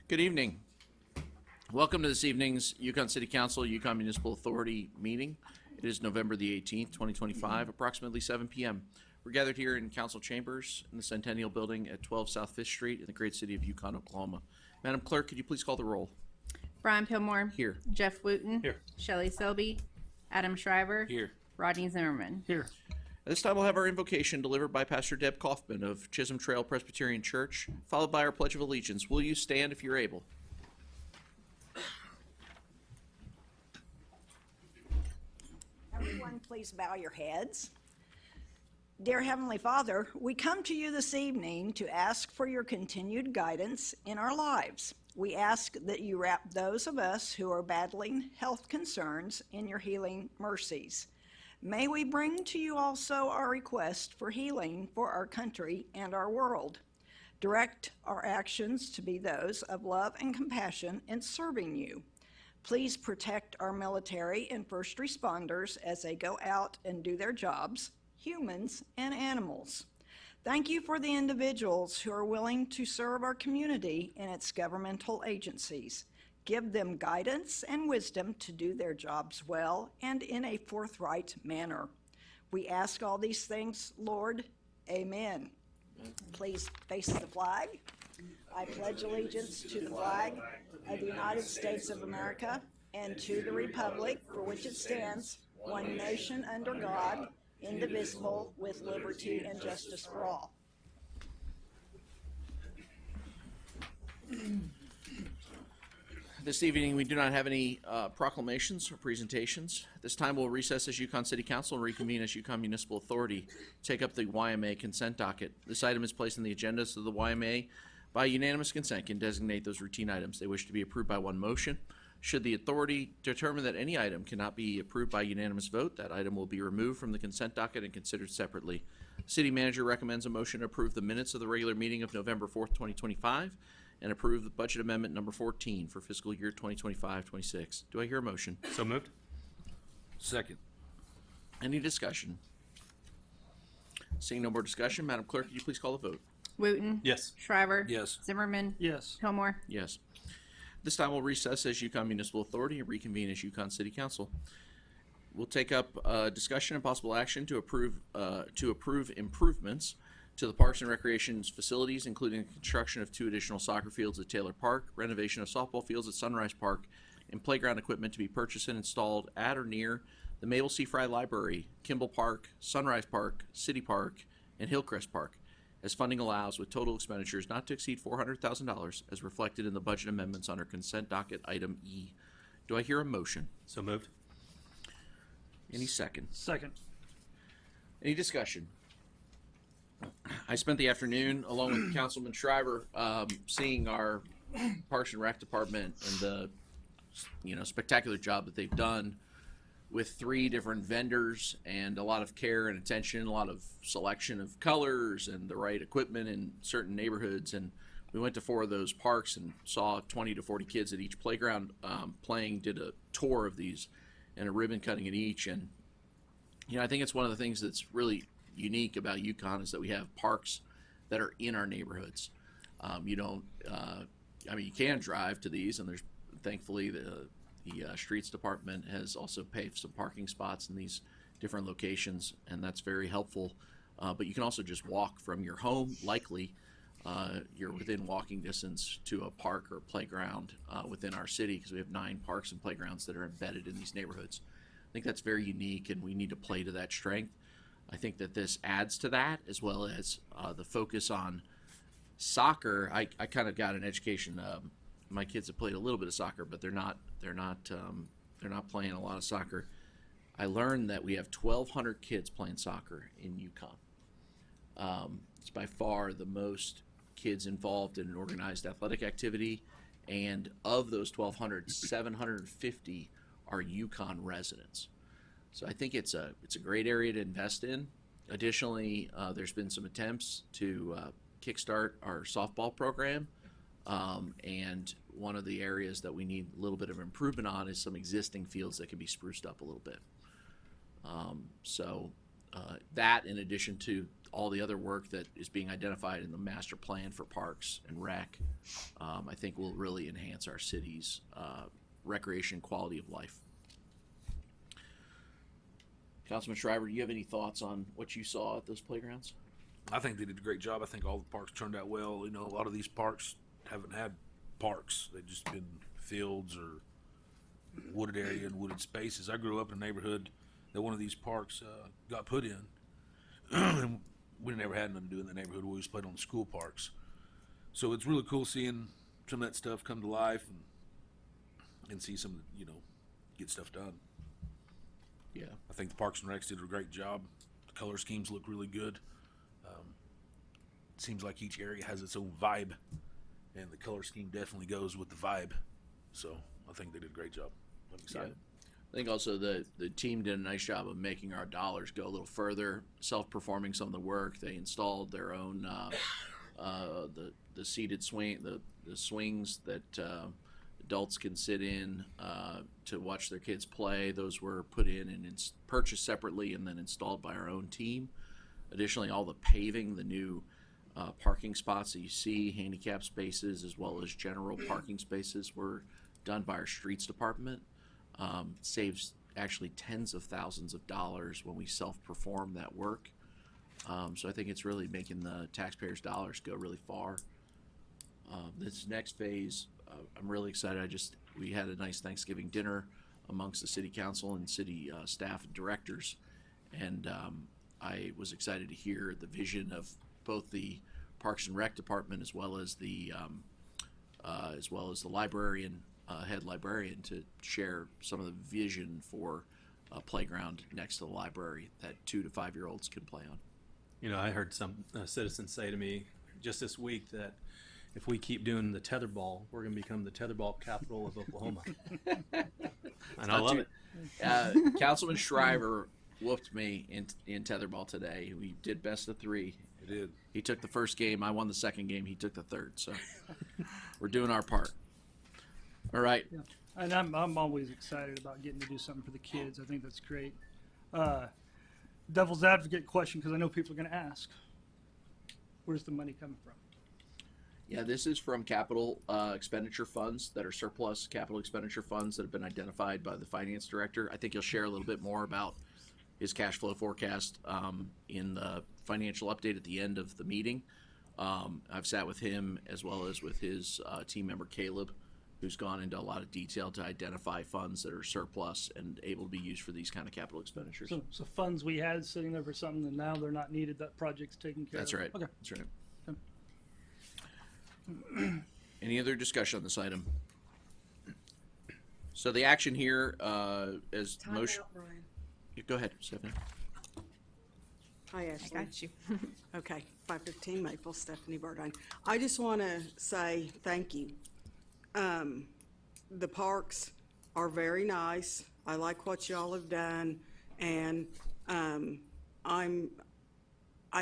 Good evening. Welcome to this evening's Yukon City Council, Yukon Municipal Authority meeting. It is November the 18th, 2025, approximately 7 p.m. We're gathered here in council chambers in the Centennial Building at 12 South 5th Street in the great city of Yukon, Oklahoma. Madam Clerk, could you please call the roll? Brian Pillmore. Here. Jeff Wooten. Here. Shelley Selby. Adam Shriver. Here. Rodney Zimmerman. Here. At this time, we'll have our invocation delivered by Pastor Deb Kaufman of Chisholm Trail Presbyterian Church, followed by our Pledge of Allegiance. Will you stand if you're able? Everyone, please bow your heads. Dear Heavenly Father, we come to you this evening to ask for your continued guidance in our lives. We ask that you wrap those of us who are battling health concerns in your healing mercies. May we bring to you also our request for healing for our country and our world. Direct our actions to be those of love and compassion in serving you. Please protect our military and first responders as they go out and do their jobs, humans and animals. Thank you for the individuals who are willing to serve our community and its governmental agencies. Give them guidance and wisdom to do their jobs well and in a forthright manner. We ask all these things, Lord. Amen. Please face the flag. I pledge allegiance to the flag of the United States of America and to the republic for which it stands, one nation under God, indivisible, with liberty and justice for all. This evening, we do not have any proclamations or presentations. This time, we'll recess as Yukon City Council and reconvene as Yukon Municipal Authority. Take up the YMA consent docket. This item is placed on the agenda so the YMA, by unanimous consent, can designate those routine items they wish to be approved by one motion. Should the authority determine that any item cannot be approved by unanimous vote, that item will be removed from the consent docket and considered separately. City manager recommends a motion to approve the minutes of the regular meeting of November 4th, 2025, and approve the budget amendment number 14 for fiscal year 2025-26. Do I hear a motion? So moved. Second. Any discussion? Seeing no more discussion, Madam Clerk, could you please call the vote? Wooten. Yes. Shriver. Yes. Zimmerman. Yes. Pillmore. Yes. This time we'll recess as Yukon Municipal Authority and reconvene as Yukon City Council. We'll take up discussion and possible action to approve improvements to the Parks and Recreation's facilities, including the construction of 2 additional soccer fields at Taylor Park, renovation of softball fields at Sunrise Park, and playground equipment to be purchased and installed at or near the Mabel C. Fry Library, Kimball Park, Sunrise Park, City Park, and Hillcrest Park, as funding allows, with total expenditures not to exceed $400,000 as reflected in the budget amendments under consent docket item E. Do I hear a motion? So moved. Any second? Second. Any discussion? I spent the afternoon along with Councilman Shriver seeing our Parks and Rec department and the spectacular job that they've done with 3 different vendors and a lot of care and attention, a lot of selection of colors and the right equipment in certain neighborhoods. And we went to 4 of those parks and saw 20 to 40 kids at each playground playing, did a tour of these and a ribbon cutting at each. And, I think it's one of the things that's really unique about Yukon is that we have parks that are in our neighborhoods. You can drive to these, and there's thankfully the streets department has also paved some parking spots in these different locations, and that's very helpful. But you can also just walk from your home. Likely, you're within walking distance to a park or a playground within our city, because we have 9 parks and playgrounds that are embedded in these neighborhoods. I think that's very unique, and we need to play to that strength. I think that this adds to that, as well as the focus on soccer. I kind of got an education. My kids have played a little bit of soccer, but they're not playing a lot of soccer. I learned that we have 1,200 kids playing soccer in Yukon. It's by far the most kids involved in an organized athletic activity, and of those 1,200, 750 are Yukon residents. So I think it's a great area to invest in. Additionally, there's been some attempts to kickstart our softball program. And one of the areas that we need a little bit of improvement on is some existing fields that can be spruced up a little bit. That, in addition to all the other work that is being identified in the master plan for parks and rec, I think will really enhance our city's recreation quality of life. Councilman Shriver, do you have any thoughts on what you saw at those playgrounds? I think they did a great job. I think all the parks turned out well. You know, a lot of these parks haven't had parks. They've just been fields or wooded area and wooded spaces. I grew up in a neighborhood that one of these parks got put in. And we never had nothing to do in the neighborhood. We always played on the school parks. So it's really cool seeing some of that stuff come to life and see some, you know, get stuff done. Yeah. I think the Parks and Recs did a great job. The color schemes look really good. It seems like each area has its own vibe, and the color scheme definitely goes with the vibe. So I think they did a great job. I'm excited. Yeah. I think also the team did a nice job of making our dollars go a little further, self-performing some of the work. They installed their own the seated swing, the swings that adults can sit in to watch their kids play. Those were put in and purchased separately and then installed by our own team. Additionally, all the paving, the new parking spots that you see, handicap spaces, as well as general parking spaces were done by our streets department. Saves actually tens of thousands of dollars when we self-perform that work. So I think it's really making the taxpayers' dollars go really far. This next phase, I'm really excited. We had a nice Thanksgiving dinner amongst the city council and city staff and directors, and I was excited to hear the vision of both the Parks and Rec department as well as the librarian, head librarian, to share some of the vision for a playground next to the library that 2 to 5 year olds can play on. You know, I heard some citizens say to me just this week that if we keep doing the tetherball, we're going to become the tetherball capital of Oklahoma. And I love it. Councilman Shriver whooped me in tetherball today. We did best of 3. It did. He took the first game. I won the second game. He took the third. So we're doing our part. All right. Yeah. And I'm always excited about getting to do something for the kids. I think that's great. Devil's advocate question, because I know people are going to ask, where's the money coming from? Yeah, this is from capital expenditure funds that are surplus capital expenditure funds that have been identified by the finance director. I think he'll share a little bit more about his cash flow forecast in the financial update at the end of the meeting. I've sat with him as well as with his team member Caleb, who's gone into a lot of detail to identify funds that are surplus and able to be used for these kind of capital expenditures. So funds we had sitting there for something, and now they're not needed. That project's taken care That's of. right. Okay. That's right. Okay. Any other discussion on this item? So the action here is Time motion. out, Brian. Go ahead, Stephanie. Hi, I Ashley. got you. Okay, 515 Maple, Stephanie Burdine. I just want to say thank you. The parks are very nice. I like what y'all have done, and I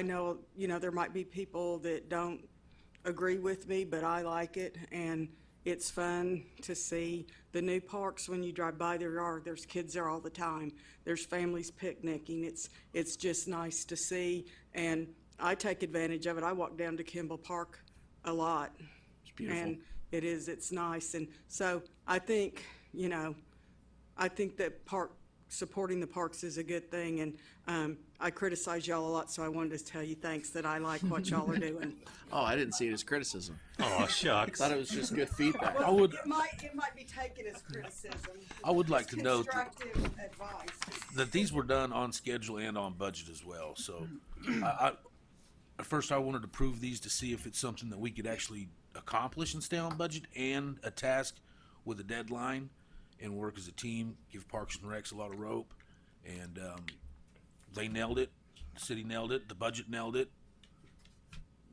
know, you know, there might be people that don't agree with me, but I like it, and it's fun to see the new parks. When you drive by, there's kids there all the time. There's families picnicking. It's just nice to see, and I take advantage of it. I walk down to Kimball Park a lot. It's beautiful. And it's nice. And so I think, you know, that supporting the parks is a good thing. And I criticize y'all a lot, so I wanted to tell you thanks that I like what y'all are doing. Oh, I didn't see it as criticism. Oh, shucks. I thought it was just good feedback. I would- It might be taken as criticism. I would like to note Constructive advice. that these were done on schedule and on budget as well. So I at first I wanted to prove these to see if it's something that we could actually accomplish and stay on budget, and a task with a deadline and work as a team, give Parks and Recs a lot of rope. And they nailed it. The city nailed it. The budget nailed it.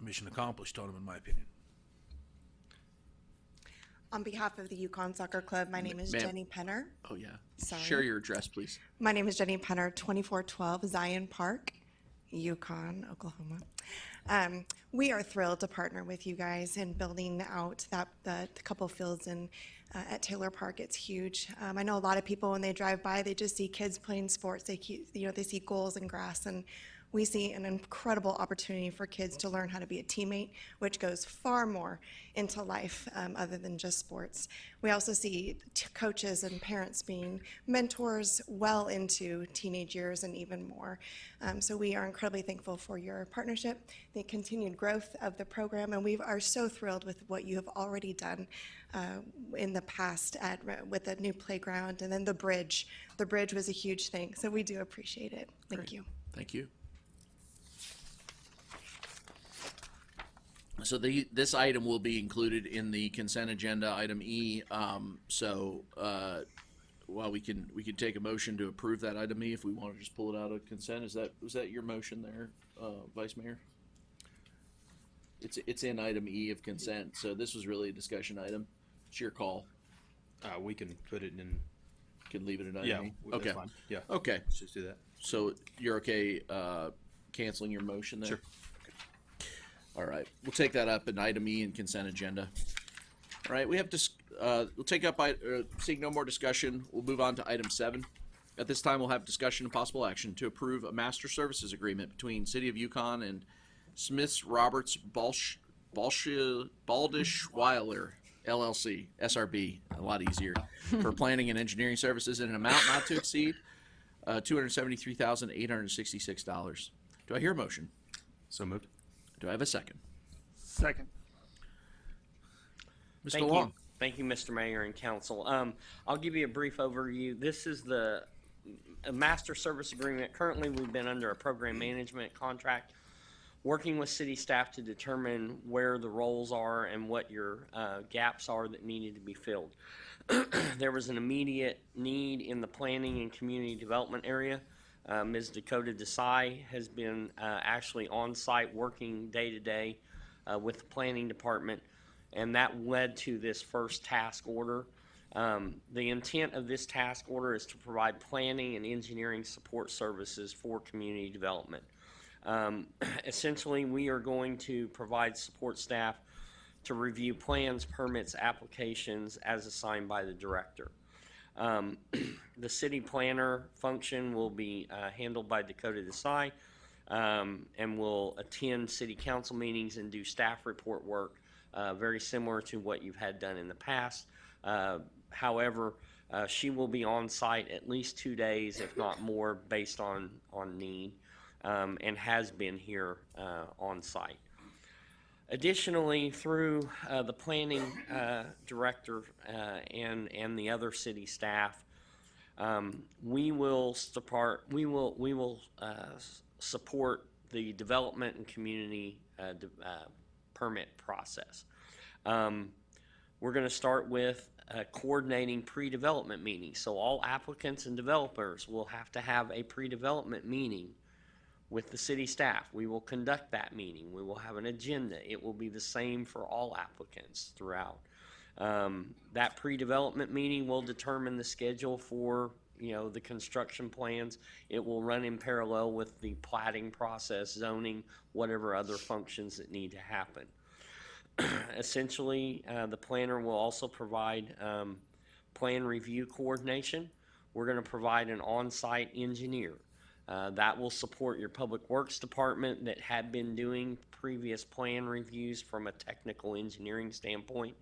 Mission accomplished on them, in my opinion. On behalf of the Yukon Soccer Club, my name is Ma'am. Jenny Penner. Oh, yeah. Sorry. Share your address, please. My name is Jenny Penner, 2412 Zion Park, Yukon, Oklahoma. We are thrilled to partner with you guys in building out the couple fields at Taylor Park. It's huge. I know a lot of people, when they drive by, they just see kids playing sports. They see goals and grass, and we see an incredible opportunity for kids to learn how to be a teammate, which goes far more into life other than just sports. We also see coaches and parents being mentors well into teenage years and even more. So we are incredibly thankful for your partnership, the continued growth of the program, and we are so thrilled with what you have already done in the past with the new playground and then the bridge. The bridge was a huge thing, so we do appreciate it. Thank you. Thank you. So this item will be included in the consent agenda, item E. While we can take a motion to approve that item E, if we want to just pull it out of consent, was that your motion there, Vice Mayor? It's in item E of consent, so this was really a discussion item. It's your call. We can put it in. Can leave it in item Yeah, E. that's Okay. fine. Yeah. Okay. Let's just do that. So you're okay canceling your motion there? Sure. All right, we'll take that up in item E in consent agenda. All right, we have we'll take up, seeing no more discussion, we'll move on to item 7. At this time, we'll have discussion and possible action to approve a master services agreement between City of Yukon and Smiths Roberts Baldish Weiler LLC, SRB, a lot easier, for planning and engineering services in an amount not to exceed $273,866. Do I hear a motion? So moved. Do I have a second? Second. Mr. Thank Long. you. Thank you, Mr. Mayor and Council. I'll give you a brief overview. This is a master service agreement. Currently, we've been under a program management contract, working with city staff to determine where the roles are and what your gaps are that needed to be filled. There was an immediate need in the planning and community development area. Ms. Dakota Desai has been actually on site working day to day with the planning department, and that led to this first task order. The intent of this task order is to provide planning and engineering support services for community development. Essentially, we are going to provide support staff to review plans, permits, applications as assigned by the director. The city planner function will be handled by Dakota Desai, and will attend city council meetings and do staff report work, very similar to what you've had done in the past. However, she will be on site at least 2 days, if not more, based on need, and has been here on site. Additionally, through the planning director and the other city staff, we will support the development and community permit process. We're going to start with coordinating pre-development meetings. So all applicants and developers will have to have a pre-development meeting with the city staff. We will conduct that meeting. We will have an agenda. It will be the same for all applicants throughout. That pre-development meeting will determine the schedule for the construction plans. It will run in parallel with the platting process, zoning, whatever other functions that need to happen. Essentially, the planner will also provide plan review coordination. We're going to provide an on-site engineer. That will support your public works department that had been doing previous plan reviews from a technical engineering standpoint.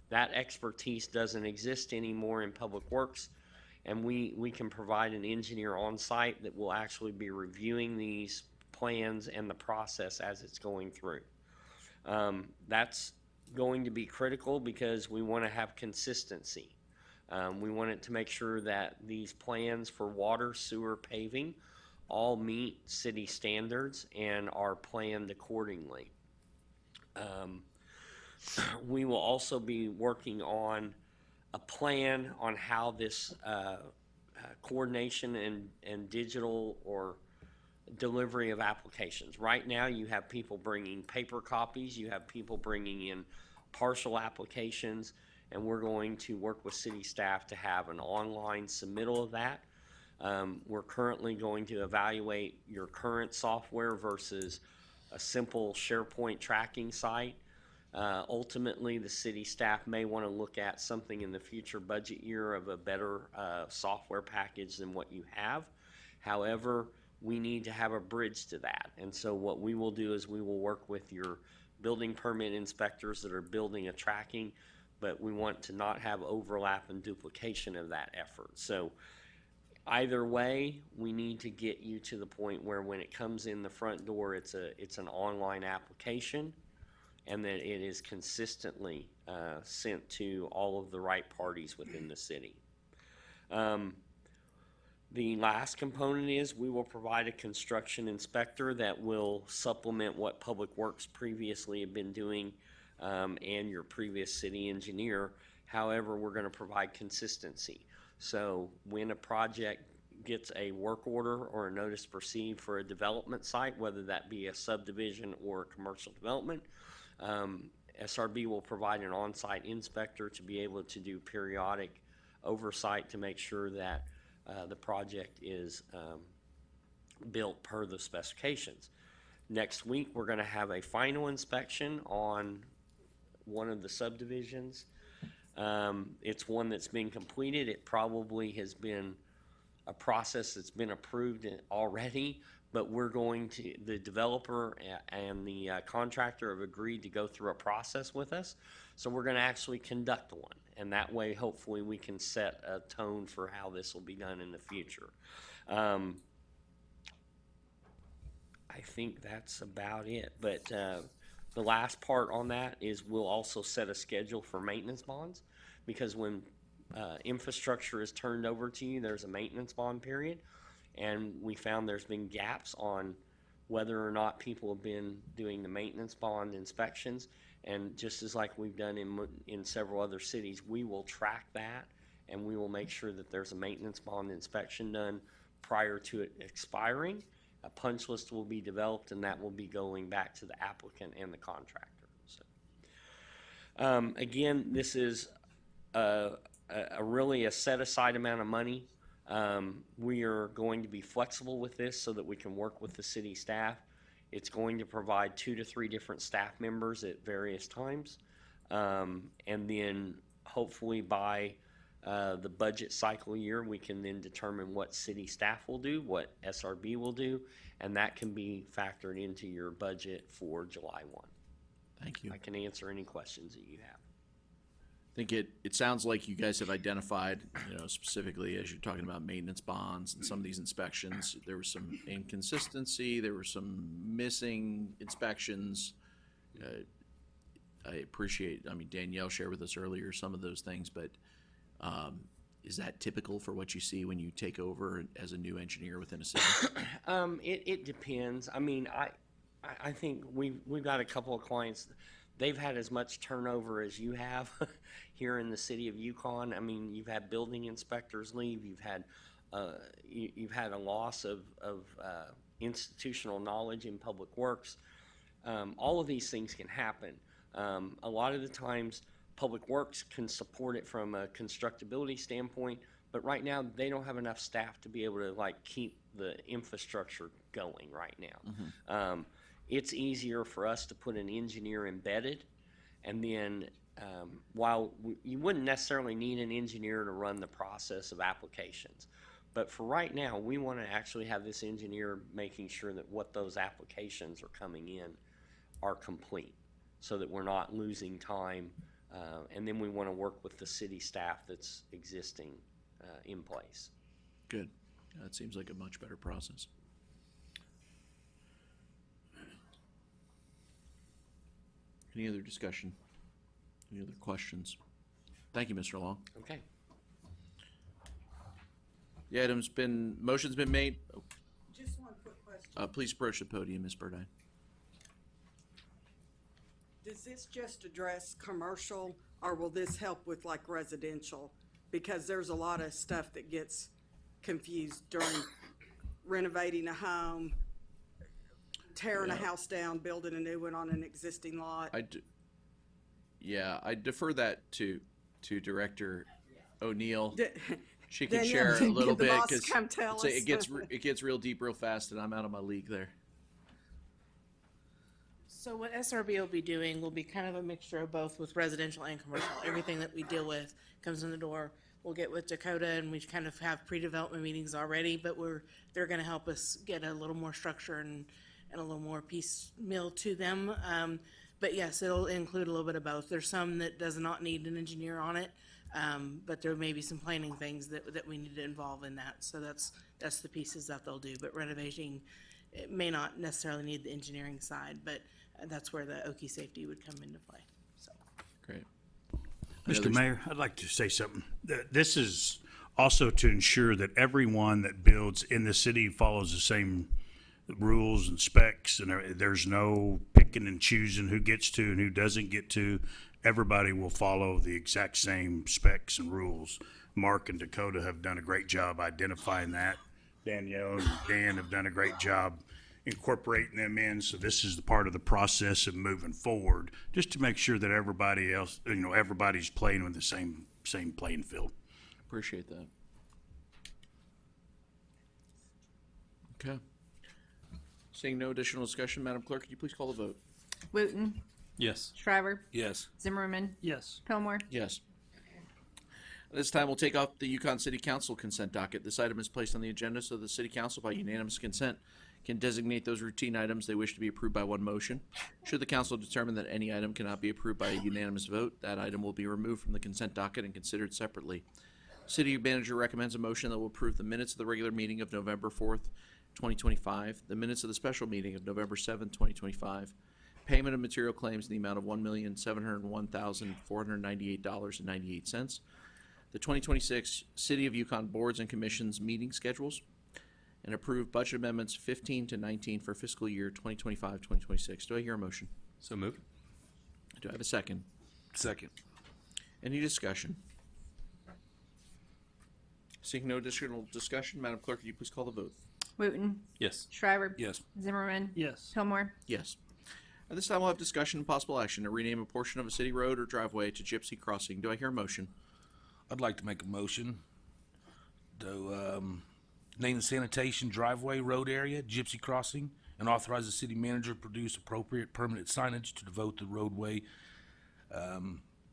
That expertise doesn't exist anymore in public works, and we can provide an engineer on site that will actually be reviewing these plans and the process as it's going through. That's going to be critical because we want to have consistency. We want it to make sure that these plans for water, sewer, paving all meet city standards and are planned accordingly. We will also be working on a plan on how this coordination and digital or delivery of applications. Right now, you have people bringing paper copies, you have people bringing in partial applications, and we're going to work with city staff to have an online submittal of that. We're currently going to evaluate your current software versus a simple SharePoint tracking site. Ultimately, the city staff may want to look at something in the future budget year of a better software package than what you have. However, we need to have a bridge to that. And so what we will do is we will work with your building permit inspectors that are building a tracking, but we want to not have overlap and duplication of that effort. So either way, we need to get you to the point where when it comes in the front door, it's an online application, and that it is consistently sent to all of the right parties within the city. The last component is we will provide a construction inspector that will supplement what Public Works previously had been doing, and your previous city engineer. However, we're going to provide consistency. So when a project gets a work order or a notice to proceed for a development site, whether that be a subdivision or a commercial development, SRB will provide an on-site inspector to be able to do periodic oversight to make sure that the project is built per the specifications. Next week, we're going to have a final inspection on one of the subdivisions. It's one that's been completed. It probably has been a process that's been approved already, but we're going to, the developer and the contractor have agreed to go through a process with us. So we're going to actually conduct one. And that way, hopefully, we can set a tone for how this will be done in the future. I think that's about it. But the last part on that is we'll also set a schedule for maintenance bonds, because when infrastructure is turned over to you, there's a maintenance bond period. And we found there's been gaps on whether or not people have been doing the maintenance bond inspections. And just as like we've done in several other cities, we will track that, and we will make sure that there's a maintenance bond inspection done prior to it expiring. A punch list will be developed, and that will be going back to the applicant and the contractor. So, again, this is really a set-aside amount of money. We are going to be flexible with this so that we can work with the city staff. It's going to provide 2 to 3 different staff members at various times. And then hopefully by the budget cycle year, we can then determine what city staff will do, what SRB will do, and that can be factored into your budget for July 1. Thank you. I can answer any questions that you have. I think it sounds like you guys have identified, specifically as you're talking about maintenance bonds and some of these inspections, there was some inconsistency, there were some missing inspections. I appreciate, Danielle shared with us earlier some of those things, but is that typical for what you see when you take over as a new engineer within a city? It depends. I think we've got a couple of clients. They've had as much turnover as you have here in the city of Yukon. You've had building inspectors leave. You've had a loss of institutional knowledge in public works. All of these things can happen. A lot of the times, public works can support it from a constructability standpoint, but right now they don't have enough staff to be able to keep the infrastructure going right now. Mm-hmm. It's easier for us to put an engineer embedded, and then while you wouldn't necessarily need an engineer to run the process of applications, but for right now, we want to actually have this engineer making sure that what those applications are coming in are complete, so that we're not losing time, and then we want to work with the city staff that's existing in place. Good. That seems like a much better process. Any other discussion? Any other questions? Thank you, Mr. Long. Okay. The motion's been made. Just one quick question. Please approach the podium, Ms. Burdine. Does this just address commercial, or will this help with residential? Because there's a lot of stuff that gets confused during renovating a home, tearing a house down, building a new one on an existing lot. I defer that to Director O'Neill. She can Danielle, share a little did the bit boss because come tell us? it gets real deep real fast, and I'm out of my league there. So what SRB will be doing will be kind of a mixture of both with residential and commercial. Everything that we deal with comes in the door. we'll get with Dakota, and we kind of have pre-development meetings already, but they're gonna help us get a little more structure and a little more piecemeal to them. But yes, it'll include a little bit of both. There's some that does not need an engineer on it, but there may be some planning things that we need to involve in that. So that's the pieces that they'll do. But renovating, it may not necessarily need the engineering side, but that's where the Okie safety would come into play. So. Great. Mr. Mayor, I'd like to say something. This is also to ensure that everyone that builds in the city follows the same rules and specs, and there's no picking and choosing who gets to and who doesn't get to. Everybody will follow the exact same specs and rules. Mark and Dakota have done a great job identifying that. Danielle and Dan have done a great job incorporating them in. So this is the part of the process of moving forward, just to make sure that everybody else, everybody's playing with the same playing field. Appreciate that. Okay. Seeing no additional discussion, Madam Clerk, could you please call the vote? Wooten, Yes. Shriver, Yes. Zimmerman, Yes. Pillmore, Yes. At this time, we'll take up the Yukon City Council consent docket. This item is placed on the agenda so the City Council, by unanimous consent, can designate those routine items they wish to be approved by one motion. Should the council determine that any item cannot be approved by a unanimous vote, that item will be removed from the consent docket and considered separately. City manager recommends a motion that will approve the minutes of the regular meeting of November 4th, 2025, the minutes of the special meeting of November 7th, 2025, payment of material claims in the amount of $1,701,498.98, the 2026 City of Yukon Boards and Commissions meeting schedules, and approve budget amendments 15 to 19 for fiscal year 2025-2026. Do I hear a motion? So moved. Do I have a second? Second. Any discussion? Seeing no additional discussion, Madam Clerk, could you please call the vote? Wooten, Yes. Shriver, Yes. Zimmerman, Yes. Pillmore, Yes. At this time, we'll have discussion and possible action to rename a portion of a city road or driveway to Gypsy Crossing. Do I hear a motion? I'd like to make a motion to name the sanitation driveway road area Gypsy Crossing and authorize the city manager to produce appropriate permanent signage to devote the roadway.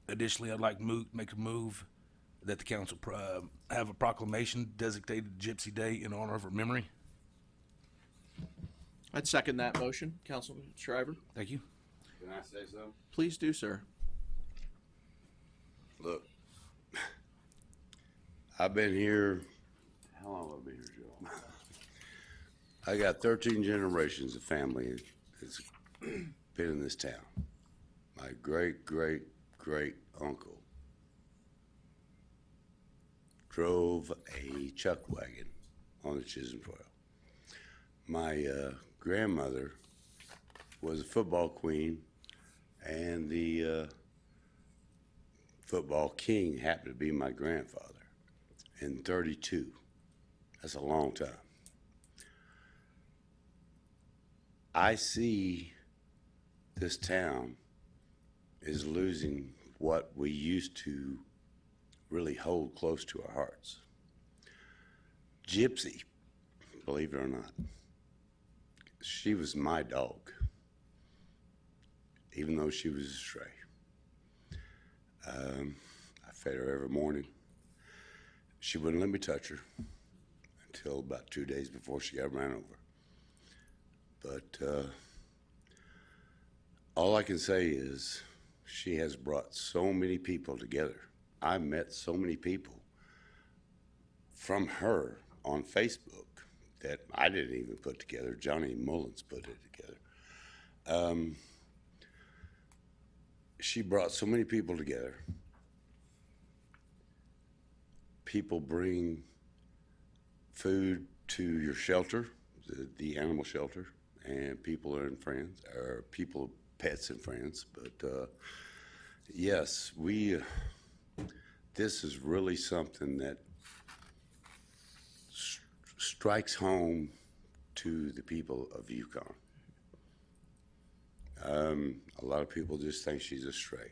Additionally, I'd like to make a move that the council have a proclamation designated Gypsy Day in honor of her memory. I'd second that motion. Councilman Shriver, Thank you. Can I say something? please do, sir. Look, I've been here, how long have I been here, Joe? I got 13 generations of family that's been in this town. My great-great-great-uncle drove a chuck wagon on the Chisholm Trail. My grandmother was a football queen, and the football king happened to be my grandfather in 32. That's a long time. I see this town is losing what we used to really hold close to our hearts. Gypsy, believe it or not, she was my dog, even though she was a stray. I fed her every morning. She wouldn't let me touch her until about 2 days before she got ran over. But all I can say is she has brought so many people together. I met so many people from her on Facebook that I didn't even put together. Johnny Mullins put it together. She brought so many people together. People bring food to your shelter, the animal shelter, and people are in friends, or people, pets and friends. But yes, this is really something that strikes home to the people of Yukon. A lot of people just think she's a stray.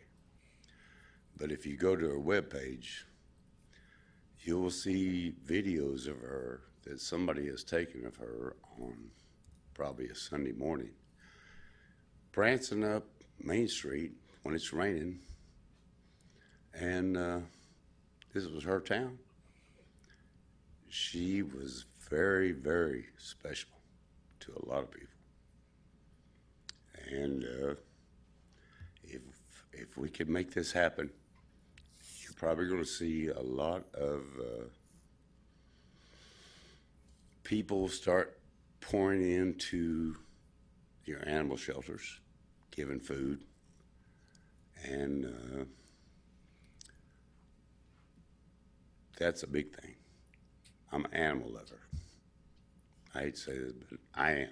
But if you go to her webpage, you will see videos of her that somebody has taken of her on probably a Sunday morning, prancing up Main Street when it's raining and This was her town. She was very, very special to a lot of people. And if we can make this happen, you're probably going to see a lot of people start pouring into your animal shelters, giving food, and that's a big thing. I'm an animal lover. I hate to say this, but I am.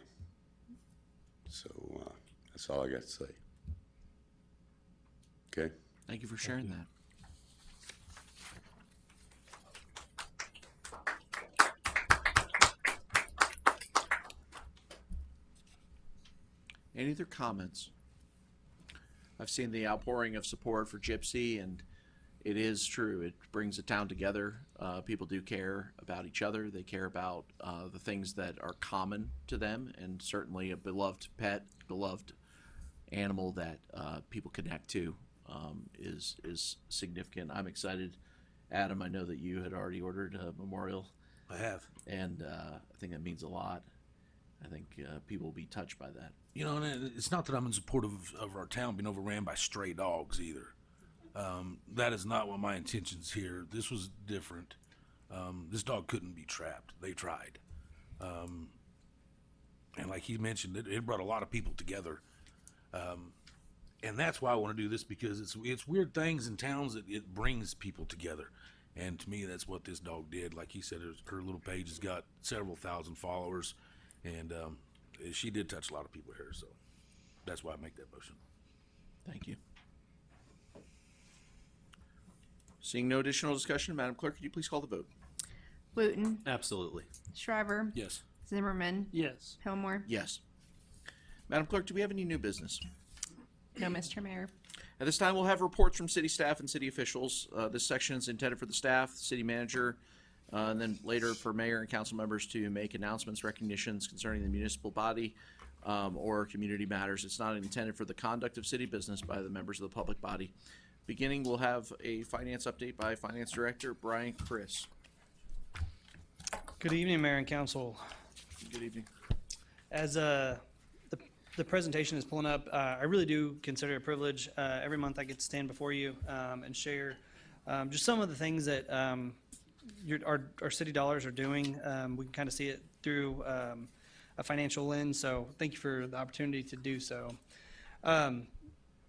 So that's all I got to say. Okay? Thank you for sharing that. Any other comments? I've seen the outpouring of support for Gypsy, and it is true. It brings the town together. People do care about each other. They care about the things that are common to them, and certainly a beloved pet, beloved animal that people connect to is significant. I'm excited. Adam, I know that you had already ordered a memorial. I have. And I think that means a lot. I think people will be touched by that. You know, and it's not that I'm in support of our town being overran by stray dogs either. That is not what my intentions here. This was different. This dog couldn't be trapped. They tried. And like he mentioned, it brought a lot of people together. And that's why I want to do this, because it's weird things in towns that it brings people together. And to me, that's what this dog did. Like he said, her little page has got several thousand followers. And she did touch a lot of people here. So that's why I make that motion. Thank you. Seeing no additional discussion, Madam Clerk, could you please call the vote? Wooten, Absolutely. Shriver, Yes. Zimmerman, Yes. Pillmore. Yes. Madam Clerk, do we have any new business? No, Mr. Mayor. At this time, we'll have reports from city staff and city officials. This section is intended for the staff, city manager, and then later for mayor and council members to make announcements, recognitions concerning the municipal body or community matters. It's not intended for the conduct of city business by the members of the public body. Beginning, we'll have a finance update by Finance Director Brian Chris. Good evening, Mayor and Council. Good evening. As the presentation is pulling up, I really do consider it a privilege. Every month I get to stand before you and share just some of the things that our city dollars are doing. We can kind of see it through a financial lens, so thank you for the opportunity to do so.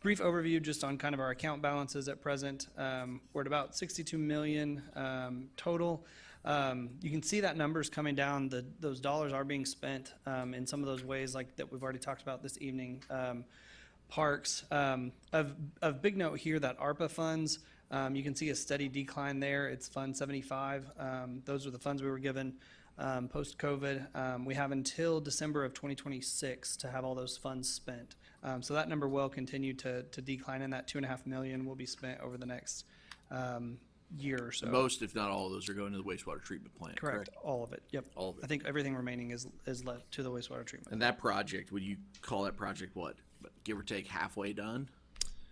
Brief overview just on kind of our account balances at present. We're at about 62 million total. You can see that numbers coming down. Those dollars are being spent in some of those ways like that we've already talked about this evening. Parks. Of big note here, that ARPA funds, you can see a steady decline there. It's Fund 75. Those are the funds we were given post-COVID. We have until December of 2026 to have all those funds spent. So that number will continue to decline, and that 2.5 million will be spent over the next year or so. Most, if not all of those, are going to the wastewater treatment plant. Correct. All of it. Yep. All of it. I think everything remaining is left to the wastewater treatment. And that project, would you call that project what? Give or take halfway done?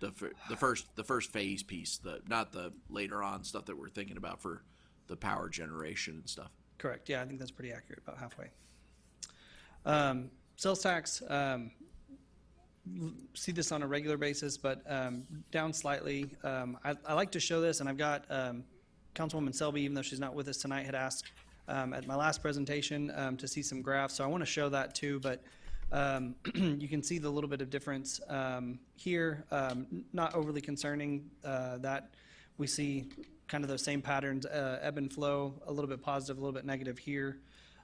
The first phase piece, not the later on stuff that we're thinking about for the power generation and stuff. Correct. Yeah, I think that's pretty accurate. About halfway. Sales tax. See this on a regular basis, but down slightly. I like to show this, and I've got Councilwoman Selby, even though she's not with us tonight, had asked at my last presentation to see some graphs. So I want to show that too, but you can see the little bit of difference here. Not overly concerning that we see kind of those same patterns, ebb and flow, a little bit positive, a little bit negative here.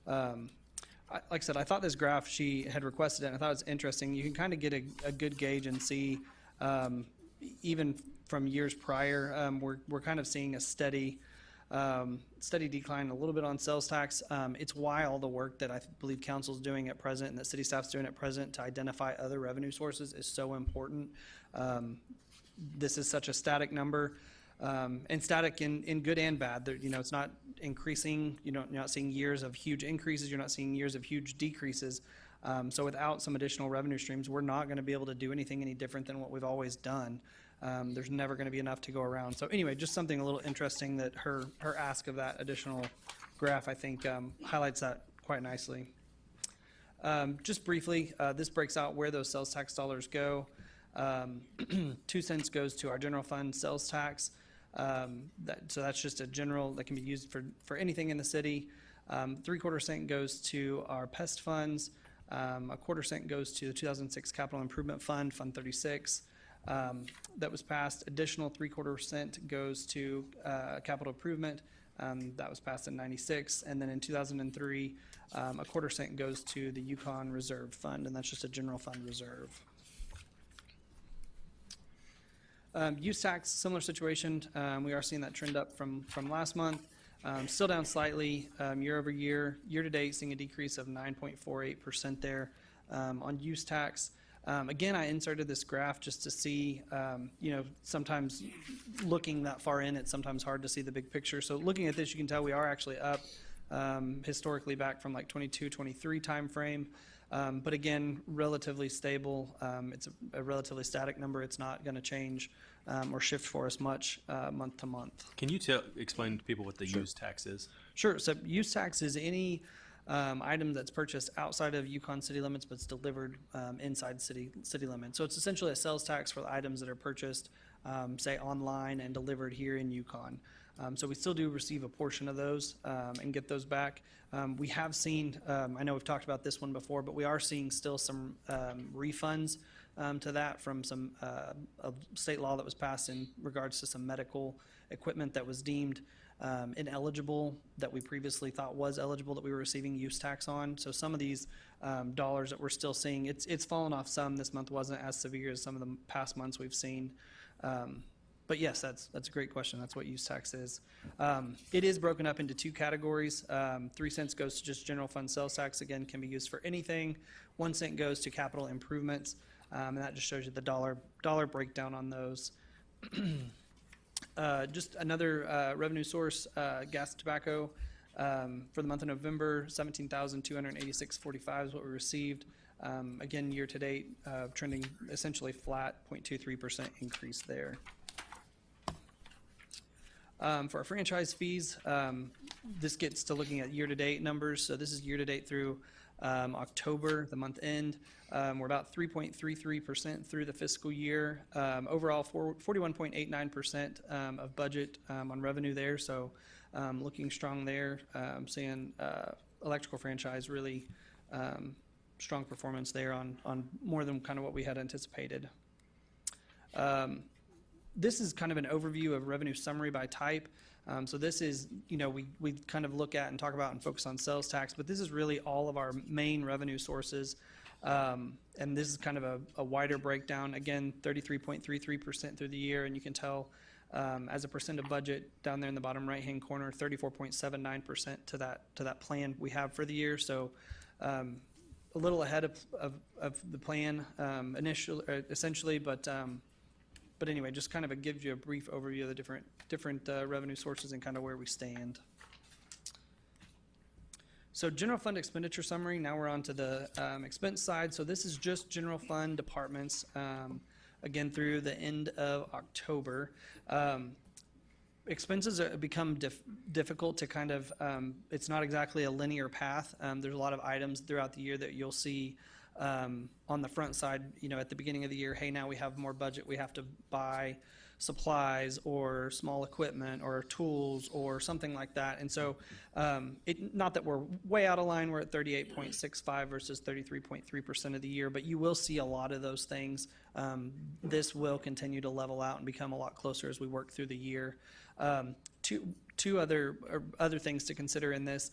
Like I said, I thought this graph, she had requested it, and I thought it was interesting. You can kind of get a good gauge and see, even from years prior, we're kind of seeing a steady decline, a little bit on sales tax. It's why all the work that I believe council's doing at present and that city staff's doing at present to identify other revenue sources is so important. This is such a static number. And static in good and bad. It's not increasing. You're not seeing years of huge increases. You're not seeing years of huge decreases. So without some additional revenue streams, we're not going to be able to do anything any different than what we've always done. There's never going to be enough to go around. So anyway, just something a little interesting that her ask of that additional graph, I think, highlights that quite nicely. Just briefly, this breaks out where those sales tax dollars go. 2 cents goes to our general fund sales tax. So that's just a general that can be used for anything in the city. 3/4 cent goes to our pest funds. 1/4 cent goes to the 2006 Capital Improvement Fund, Fund 36. That was passed. Additional 3/4 cent goes to capital improvement. That was passed in 96. And then in 2003, 1/4 cent goes to the Yukon Reserve Fund, and that's just a general fund reserve. Use tax, similar situation. We are seeing that trend up from last month. Still down slightly year over year. Year to date, seeing a decrease of 9.48% there on use tax. Again, I inserted this graph just to see, sometimes looking that far in, it's sometimes hard to see the big picture. So looking at this, you can tell we are actually up historically back from like 22, 23 timeframe. But again, relatively stable. It's a relatively static number. It's not going to change or shift for us much month to month. Can you explain to people what the use tax is? Sure. So use tax is any item that's purchased outside of Yukon city limits but it's delivered inside city limits. So it's essentially a sales tax for the items that are purchased, say, online and delivered here in Yukon. So we still do receive a portion of those and get those back. We have seen, I know we've talked about this one before, but we are seeing still some refunds to that from some state law that was passed in regards to some medical equipment that was deemed ineligible, that we previously thought was eligible, that we were receiving use tax on. So some of these dollars that we're still seeing, it's fallen off some. This month wasn't as severe as some of the past months we've seen. But yes, that's a great question. That's what use tax is. It is broken up into 2 categories. 3 cents goes to just general fund sales tax. Again, can be used for anything. 1 cent goes to capital improvements, and that just shows you the dollar breakdown on those. Just another revenue source, gas and tobacco. For the month of November, $17,286.45 is what we received. Again, year to date, trending essentially flat, 0.23% increase there. For our franchise fees, this gets to looking at year-to-date numbers. So this is year-to-date through October, the month end. We're about 3.33% through the fiscal year. Overall, 41.89% of budget on revenue there. So looking strong there. Seeing electrical franchise really strong performance there on more than kind of what we had anticipated. This is kind of an overview of revenue summary by type. So this is, we kind of look at and talk about and focus on sales tax, but this is really all of our main revenue sources. And this is kind of a wider breakdown. Again, 33.33% through the year, and you can tell as a percent of budget down there in the bottom right-hand corner, 34.79% to that plan we have for the year. So a little ahead of the plan essentially, but anyway, just kind of gives you a brief overview of the different revenue sources and kind of where we stand. So general fund expenditure summary, now we're on to the expense side. So this is just general fund departments, again, through the end of October. Expenses become difficult to kind of, it's not exactly a linear path. There's a lot of items throughout the year that you'll see on the front side, at the beginning of the year, hey, now we have more budget, we have to buy supplies or small equipment or tools or something like that. And so not that we're way out of line, we're at 38.65 versus 33.3% of the year, but you will see a lot of those things. This will continue to level out and become a lot closer as we work through the year. Two other things to consider in this,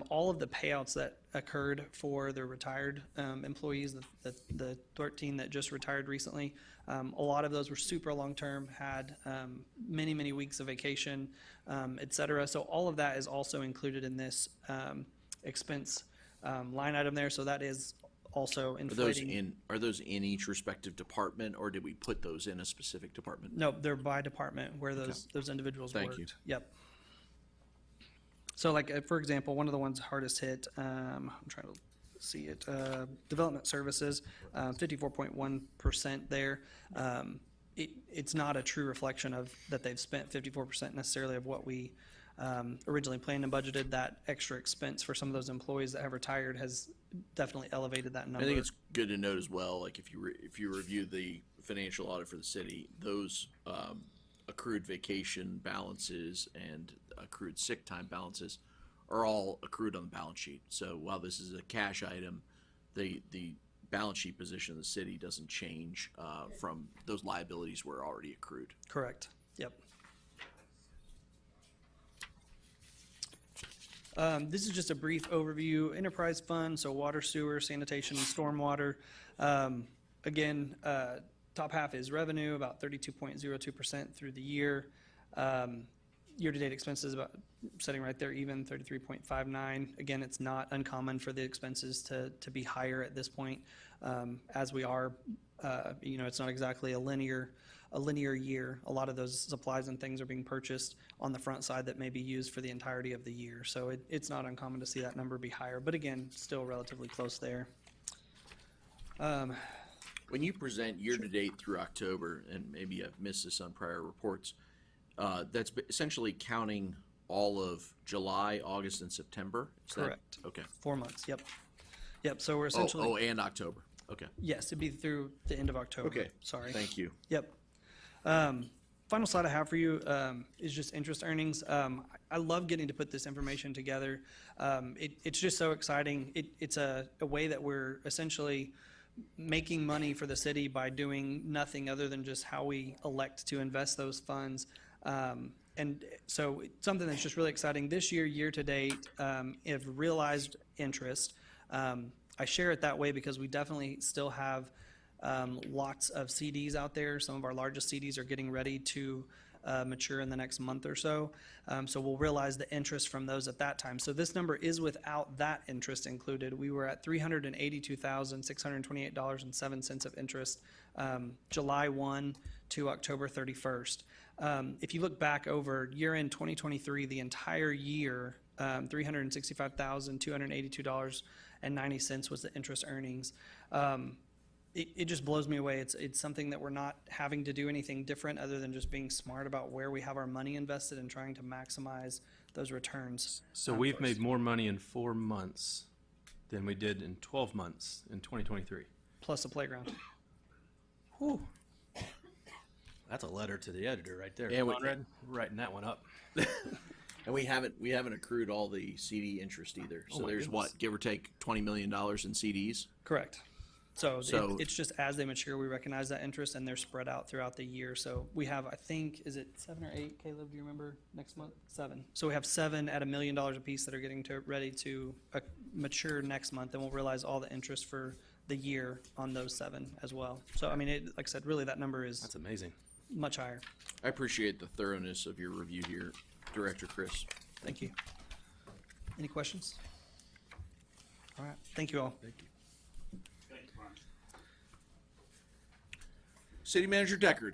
all of the payouts that occurred for the retired employees, the 13 that just retired recently, a lot of those were super long-term, had many weeks of vacation, et cetera. So all of that is also included in this expense line item there. So that is also inflating. Are those in each respective department, or did we put those in a specific department? No, they're by department where those individuals worked. Thank you. Yep. So like, for example, one of the ones hardest hit, I'm trying to see it, development services, 54.1% there. it's not a true reflection of that they've spent 54% necessarily of what we originally planned and budgeted. That extra expense for some of those employees that have retired has definitely elevated that number. I think it's good to note as well, like if you review the financial audit for the city, those accrued vacation balances and accrued sick time balances are all accrued on the balance sheet. So while this is a cash item, the balance sheet position of the city doesn't change from those liabilities were already accrued. Correct. Yep. This is just a brief overview. Enterprise fund, so water, sewer, sanitation, and stormwater. Again, top half is revenue, about 32.02% through the year. Year-to-date expenses about sitting right there even, 33.59. Again, it's not uncommon for the expenses to be higher at this point, as we are, it's not exactly a linear year. A lot of those supplies and things are being purchased on the front side that may be used for the entirety of the year. So it's not uncommon to see that number be higher, but again, still relatively close there. When you present year-to-date through October, and maybe I've missed this on prior reports, that's essentially counting all of July, August, and September? Is that- Correct. Okay. 4 months, yep. Yep, so we're essentially. And October. Okay. Yes, it'd be through the end of October. Okay. Sorry. Thank you. Yep. Final slide I have for you is just interest earnings. I love getting to put this information together. It's just so exciting. It's a way that we're essentially making money for the city by doing nothing other than just how we elect to invest those funds. And so it's something that's just really exciting. This year to date, if realized interest, I share it that way because we definitely still have lots of CDs out there. Some of our largest CDs are getting ready to mature in the next month or so. So we'll realize the interest from those at that time. So this number is without that interest included. We were at $382,628.07 of interest July 1 to October 31st. If you look back over year-end 2023, the entire year, $365,282.90 was the interest earnings. It just blows me away. It's something that we're not having to do anything different other than just being smart about where we have our money invested and trying to maximize those returns. So we've made more money in 4 months than we did in 12 months in 2023. Plus a playground. Whew. That's a letter to the editor right there. Yeah, Conrad, writing that one up. And we haven't accrued all the CD interest either. So my there's goodness. what, give or take $20 million in CDs? Correct. So So- it's just as they mature, we recognize that interest and they're spread out throughout the year. So we have, I think, is it 7 or 8, Caleb, do you remember, next month? 7. So we have 7 at $1 million a piece that are getting ready to mature next month, and we'll realize all the interest for the year on those 7 as well. So, I mean, like I said, really that number is That's amazing. much higher. I appreciate the thoroughness of your review here, Director Chris. Thank you. Any questions? All right, thank you all. Thank you. City Manager Deckard.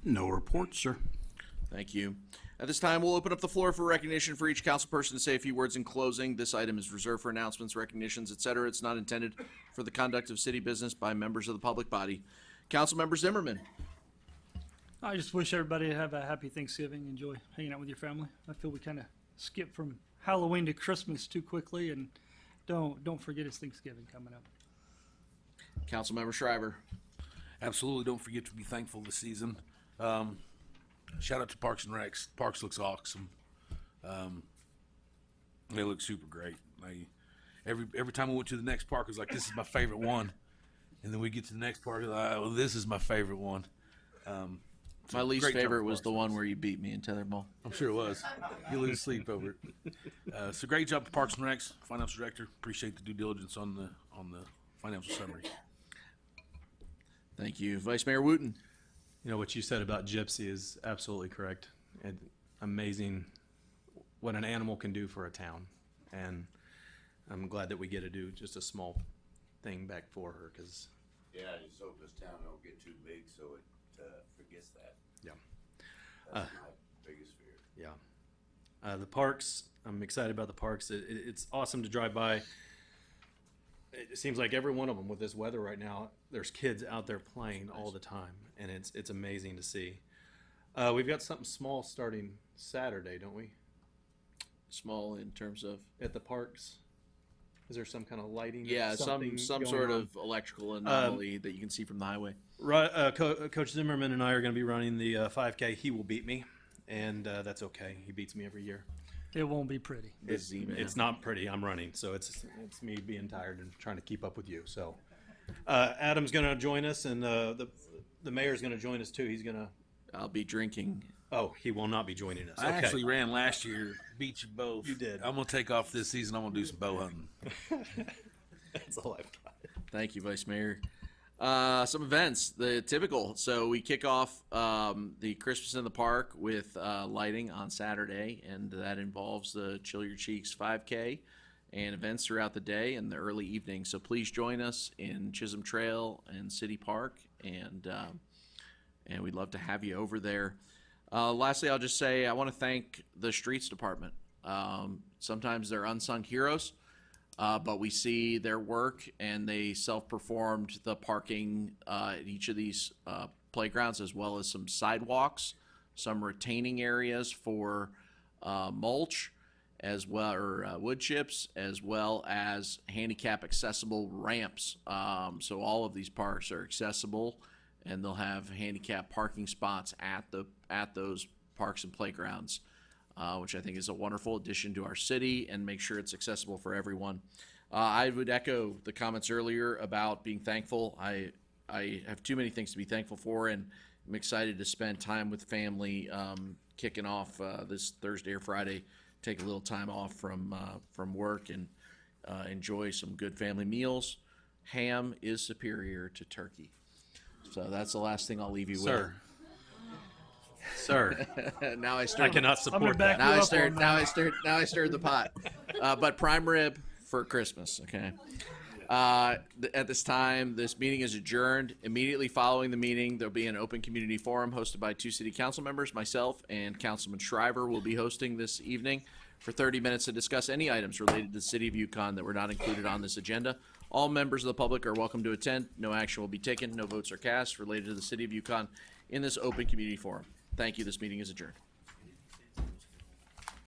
No report, sir. Thank you. At this time, we'll open up the floor for recognition for each council person to say a few words in closing. This item is reserved for announcements, recognitions, etc. It's not intended for the conduct of city business by members of the public body. Councilmember Zimmerman. I just wish everybody to have a happy Thanksgiving. Enjoy hanging out with your family. I feel we kind of skipped from Halloween to Christmas too quickly, and don't forget it's Thanksgiving coming up. Councilmember Shriver. Absolutely, don't forget to be thankful this season. Shout out to Parks and Recs. Parks looks awesome. They look super great. Every time we went to the next park, it was like, this is my favorite one. And then we get to the next park, like, well, this is my favorite one. My least great job favorite of was the Parks. one where you beat me in tetherball. I'm sure it was. You lose sleep over it. So great job to Parks and Recs, Financial Director. Appreciate the due diligence on the financial summary. Thank you. Vice Mayor Wooten. You know, what you said about Gypsy is absolutely correct. And amazing what an animal can do for a town. And I'm glad that we get to do just a small thing back for her, because Yeah, I just hope this town don't get too big so it forgets that. Yeah. That's my biggest fear. yeah. The parks, I'm excited about the parks. It's awesome to drive by. it seems like every one of them with this weather right now, there's kids out there playing all the time, and it's amazing to see. We've got something small starting Saturday, don't we? Small in terms of, At the parks. Is there some kind of lighting? or yeah, something some going sort on? of electrical anomaly that you can see from the highway. Coach Zimmerman and I are going to be running the 5K. He will beat me, and that's okay. He beats me every year. It won't be pretty. It's not pretty. I'm running, so it's me being tired and trying to keep up with you. So Adam's going to join us, and the mayor's going to join us too. He's going to. I'll be drinking. Oh, he will not be joining us. I Okay. actually ran last year, beat you both. You did. I'm gonna take off this season. I'm gonna do some bow hunting. That's all I've got. Thank you, Vice Mayor. Some events, the typical. So we kick off the Christmas in the Park with lighting on Saturday, and that involves the Chill Your Cheeks 5K and events throughout the day and the early evening. So please join us in Chisholm Trail and City Park, and we'd love to have you over there. Lastly, I'll just say I want to thank the Streets Department. Sometimes they're unsung heroes. But we see their work, and they self-performed the parking at each of these playgrounds, as well as some sidewalks, some retaining areas for mulch, as well, or wood chips, as well as handicap accessible ramps. So all of these parks are accessible, and they'll have handicap parking spots at those parks and playgrounds. Which I think is a wonderful addition to our city and make sure it's accessible for everyone. I would echo the comments earlier about being thankful. I have too many things to be thankful for, and I'm excited to spend time with family kicking off this Thursday or Friday, take a little time off from work and enjoy some good family meals. Ham is superior to turkey. So that's the last thing I'll leave you Sir. Sir, now I I start. cannot I'm gonna support back that. Now I you up stirred. on Now that. I stirred. Now I stirred the pot. But prime rib for Christmas. Okay. At this time, this meeting is adjourned. Immediately following the meeting, there'll be an open community forum hosted by 2 city council members. Myself and Councilman Shriver will be hosting this evening for 30 minutes to discuss any items related to the city of Yukon that were not included on this agenda. All members of the public are welcome to attend. No action will be taken. No votes are cast related to the city of Yukon in this open community forum. Thank you. This meeting is adjourned.